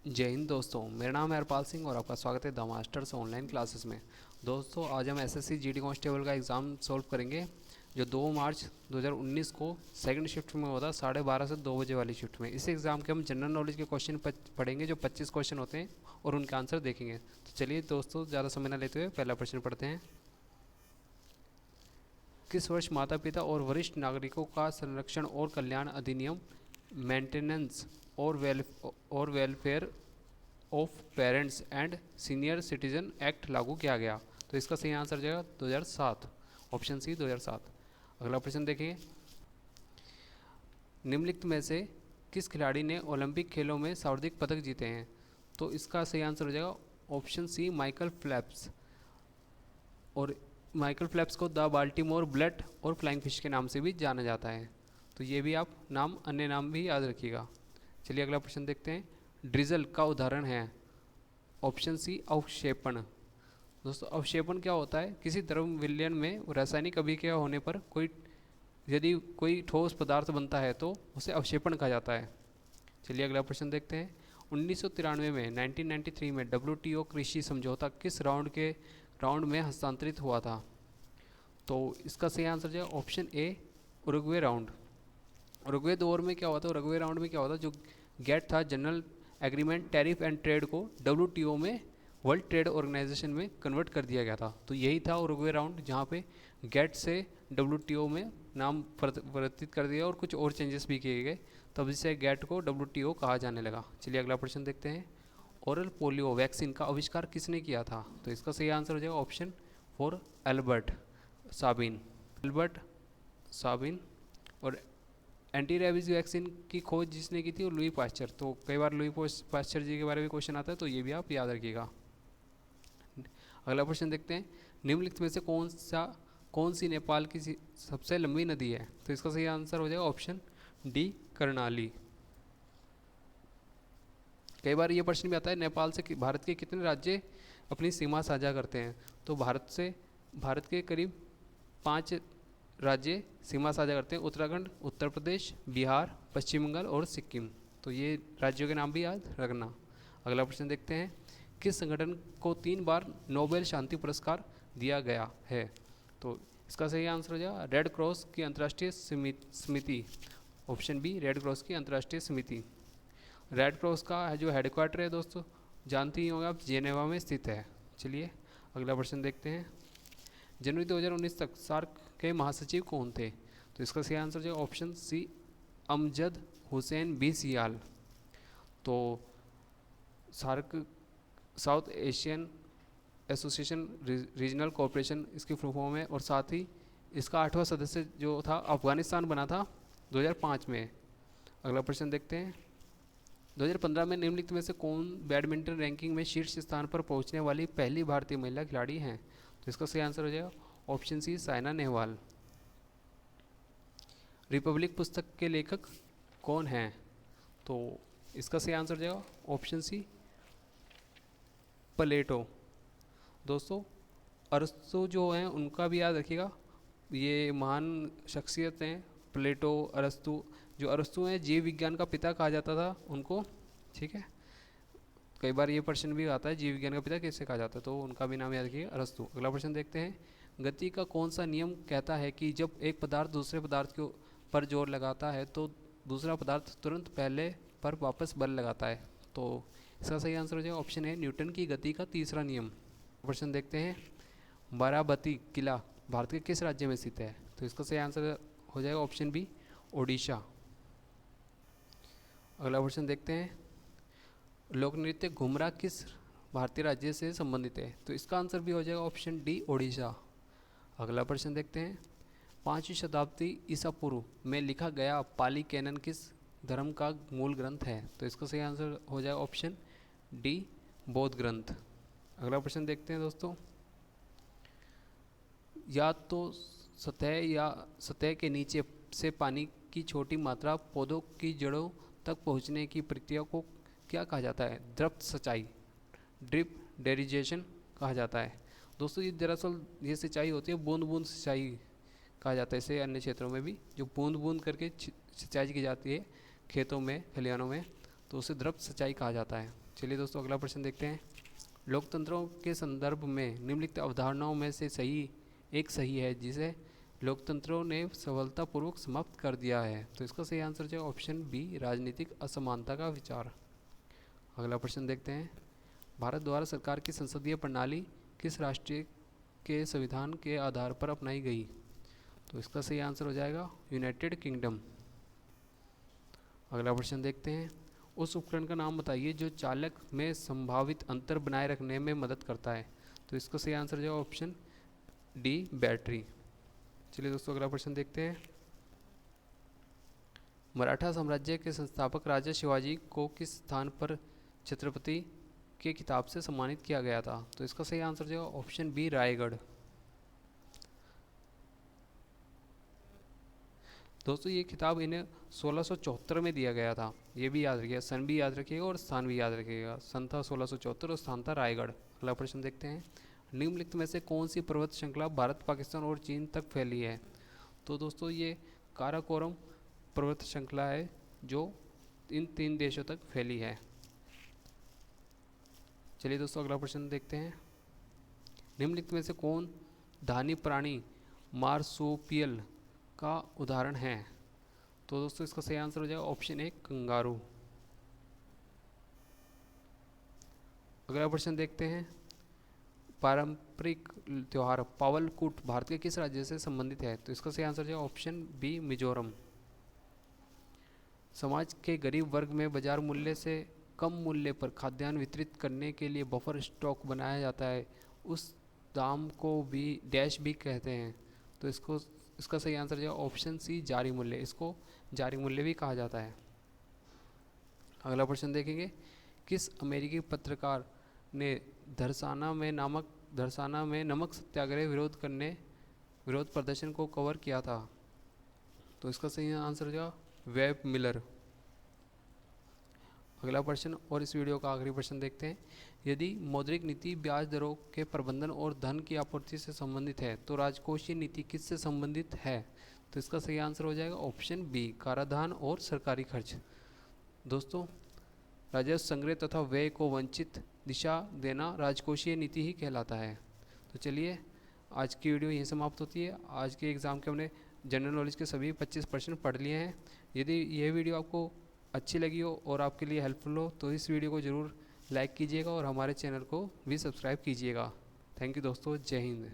जय हिंद दोस्तों, मेरा नाम है हरपाल सिंह और आपका स्वागत है द मास्टर्स ऑनलाइन क्लासेस में। दोस्तों, आज हम एसएससी जीडी कांस्टेबल का एग्ज़ाम सॉल्व करेंगे जो 2 मार्च 2019 को सेकंड शिफ्ट में होता, 12:30 से 2 बजे वाली शिफ्ट में। इस एग्ज़ाम के हम जनरल नॉलेज के क्वेश्चन पढ़ेंगे जो 25 क्वेश्चन होते हैं और उनके आंसर देखेंगे। तो चलिए दोस्तों, ज़्यादा समय न लेते हुए पहला प्रश्न पढ़ते हैं। किस वर्ष माता पिता और वरिष्ठ नागरिकों का संरक्षण और कल्याण अधिनियम मेंटेनेंस और welfare of parents and senior citizen act लागू किया गया? तो इसका सही आंसर हो जाएगा 2007, ऑप्शन सी 2007। अगला प्रश्न देखिए। निम्नलिखित में से किस खिलाड़ी ने ओलंपिक खेलों में सर्वाधिक पदक जीते हैं? तो इसका सही आंसर हो जाएगा ऑप्शन सी माइकल फेल्प्स। और माइकल फेल्प्स को द बाल्टीमोर बुलेट और फ्लाइंग फिश के नाम से भी जाना जाता है। तो ये भी आप अन्य नाम भी याद रखिएगा। चलिए अगला प्रश्न देखते हैं। ड्रिजल का उदाहरण है? ऑप्शन सी अवक्षेपण। दोस्तों, अवक्षेपण क्या होता है? किसी द्रव विलयन में रासायनिक अभिक्रिया होने पर यदि कोई ठोस पदार्थ बनता है तो उसे अवक्षेपण कहा जाता है। चलिए अगला प्रश्न देखते हैं। 1993 में 1993 में WTO कृषि समझौता किस राउंड में हस्तांतरित हुआ था? तो इसका सही आंसर जो है option A Uruguay round. Uruguay दौर में क्या हुआ था? उरुग्वे राउंड में क्या हुआ था? जो गेट था, general agreement tariff and trade, को WTO में, वर्ल्ड ट्रेड ऑर्गेनाइजेशन में कन्वर्ट कर दिया गया था। तो यही था उरुग्वे राउंड, जहाँ पे गेट से WTO में नाम परिवर्तित कर दिया और कुछ और चेंजेस भी किए गए, तब इसे गेट को WTO कहा जाने लगा। चलिए अगला प्रश्न देखते हैं। ओरल पोलियो वैक्सीन का आविष्कार किसने किया था? तो इसका सही आंसर हो जाएगा option four Albert Sabin. Albert Sabin. और एंटी रेबीज वैक्सीन की खोज जिसने की थी वो लुई पास्चर। तो कई बार लुई पास्चर जी के बारे में क्वेश्चन आता है, तो ये भी आप याद रखिएगा। अगला प्रश्न देखते हैं। निम्नलिखित में से कौन सी नेपाल की सबसे लंबी नदी है? तो इसका सही आंसर हो जाएगा ऑप्शन डी कर्णाली। कई बार ये प्रश्न भी आता है, नेपाल से भारत के कितने राज्य अपनी सीमा साझा करते हैं? तो भारत के करीब 5 राज्य सीमा साझा करते हैं: उत्तराखंड, उत्तर प्रदेश, बिहार, पश्चिम बंगाल और सिक्किम। तो ये राज्यों के नाम भी याद रखना। अगला प्रश्न देखते हैं। किस संगठन को 3 बार नोबेल शांति पुरस्कार दिया गया है? तो इसका सही आंसर हो जाएगा रेड क्रॉस की अंतर्राष्ट्रीय समिति। ऑप्शन बी रेड क्रॉस की अंतर्राष्ट्रीय समिति। रेड क्रॉस का जो हेडक्वार्टर है दोस्तों, जानते ही होंगे आप, जेनेवा में स्थित है। चलिए अगला प्रश्न देखते हैं। जनवरी 2019 तक सार्क के महासचिव कौन थे? तो इसका सही आंसर जो option C Amjad Hussain B Sial. तो SAARC South Asian Association Regional Cooperation इसकी फुल फॉर्म है, और साथ ही इसका 8वां सदस्य जो था अफगानिस्तान बना था 2005 में। अगला प्रश्न देखते हैं। 2015 में निम्नलिखित में से कौन बैडमिंटन रैंकिंग में शीर्ष स्थान पर पहुंचने वाली पहली भारतीय महिला खिलाड़ी हैं? तो इसका सही आंसर हो जाएगा option C Saina Nehwal. Republic पुस्तक के लेखक कौन हैं? तो इसका सही आंसर हो जाएगा ऑप्शन सी प्लेटो। दोस्तों, अरस्तु जो हैं उनका भी याद रखिएगा, ये महान शख्सियत हैं प्लेटो, अरस्तु। जो अरस्तु हैं जीव विज्ञान का पिता कहा जाता था उनको, ठीक है। कई बार ये प्रश्न भी आता है, जीव विज्ञान का पिता कैसे कहा जाता है, तो उनका भी नाम याद रखिएगा, अरस्तु। अगला प्रश्न देखते हैं। गति का कौन सा नियम कहता है कि जब एक पदार्थ दूसरे पदार्थ के पर जोर लगाता है तो दूसरा पदार्थ तुरंत पहले पर वापस बल लगाता है? तो इसका सही आंसर हो जाएगा ऑप्शन है न्यूटन की गति का तीसरा नियम। प्रश्न देखते हैं। बाराबती किला भारत के किस राज्य में स्थित है? तो इसका सही आंसर हो जाएगा ऑप्शन बी ओडिशा। अगला प्रश्न देखते हैं। लोक नृत्य घुमरा किस भारतीय राज्य से संबंधित है? तो इसका आंसर भी हो जाएगा ऑप्शन डी ओडिशा। अगला प्रश्न देखते हैं। 5वीं शताब्दी ईसा पूर्व में लिखा गया पाली कैनन किस धर्म का मूल ग्रंथ है? तो इसका सही आंसर हो जाएगा ऑप्शन डी बौद्ध ग्रंथ। अगला प्रश्न देखते हैं दोस्तों। या तो सतह के नीचे से पानी की छोटी मात्रा पौधों की जड़ों तक पहुंचने की प्रक्रिया को क्या कहा जाता है? द्रप्त सिंचाई, ड्रिप डेरिजेशन कहा जाता है। दोस्तों, ये दरअसल ये सिंचाई होती है, बूंद बूंद सिंचाई कहा जाता है इसे अन्य क्षेत्रों में भी, जो बूंद बूंद करके सिंचाई की जाती है खेतों में, खलिहानों में। तो उसे द्रव्य सच्चाई कहा जाता है। चलिए दोस्तों अगला प्रश्न देखते हैं। लोकतंत्रों के संदर्भ में निम्नलिखित अवधारणाओं में से सही है जिसे लोकतंत्रों ने सफलतापूर्वक समाप्त कर दिया है। तो इसका सही आंसर जो है ऑप्शन बी, राजनीतिक असमानता का विचार। अगला प्रश्न देखते हैं। भारत द्वारा सरकार की संसदीय प्रणाली किस राष्ट्र के संविधान के आधार पर अपनाई गई? तो इसका सही आंसर हो जाएगा यूनाइटेड किंगडम। अगला प्रश्न देखते हैं। उस उपकरण का नाम बताइए जो चालक में संभावित अंतर बनाए रखने में मदद करता है। तो इसका सही आंसर जो है ऑप्शन डी, बैटरी। चलिए दोस्तों अगला प्रश्न देखते हैं। मराठा साम्राज्य के संस्थापक राजा शिवाजी को किस स्थान पर छत्रपति के खिताब से सम्मानित किया गया था? तो इसका सही आंसर जो है ऑप्शन बी, रायगढ़। दोस्तों ये खिताब इन्हें 1674 में दिया गया था, ये भी याद रखिएगा, सन भी याद रखिएगा और स्थान भी याद रखिएगा। सन था 1674 और स्थान था रायगढ़। अगला प्रश्न देखते हैं। निम्नलिखित में से कौन सी पर्वत श्रृंखला भारत, पाकिस्तान और चीन तक फैली है? तो दोस्तों ये काराकोरम पर्वत श्रृंखला है जो इन 3 देशों तक फैली है। चलिए दोस्तों अगला प्रश्न देखते हैं। निम्नलिखित में से कौन धानी प्राणी मार्सोपियल का उदाहरण है? तो दोस्तों इसका सही आंसर हो जाएगा ऑप्शन ए, कंगारू। अगला प्रश्न देखते हैं। पारंपरिक त्योहार पावलकुट भारत के किस राज्य से संबंधित है? तो इसका सही आंसर है ऑप्शन बी, मिजोरम। समाज के गरीब वर्ग में बाजार मूल्य से कम मूल्य पर खाद्यान्न वितरित करने के लिए बफर स्टॉक बनाया जाता है, उस दाम को भी डैश भी कहते हैं। तो इसका सही आंसर है ऑप्शन सी, जारी मूल्य। इसको जारी मूल्य भी कहा जाता है। अगला प्रश्न देखेंगे। किस अमेरिकी पत्रकार ने धरसाना में नमक सत्याग्रह विरोध प्रदर्शन को कवर किया था? तो इसका सही आंसर हो जाएगा वेब मिलर। अगला प्रश्न और इस वीडियो का आखिरी प्रश्न देखते हैं। यदि मौद्रिक नीति ब्याज दरों के प्रबंधन और धन की आपूर्ति से संबंधित है तो राजकोषीय नीति किससे संबंधित है? तो इसका सही आंसर हो जाएगा ऑप्शन बी, कराधान और सरकारी खर्च। दोस्तों राजस्व संग्रह तथा व्यय को वंचित दिशा देना राजकोषीय नीति ही कहलाता है। तो चलिए आज की वीडियो यहीं समाप्त होती है। आज के एग्ज़ाम के हमने जनरल नॉलेज के सभी 25 प्रश्न पढ़ लिए हैं। यदि यह वीडियो आपको अच्छी लगी हो और आपके लिए हेल्पफुल हो तो इस वीडियो को ज़रूर लाइक कीजिएगा और हमारे चैनल को भी सब्सक्राइब कीजिएगा। थैंक यू दोस्तों, जय हिंद।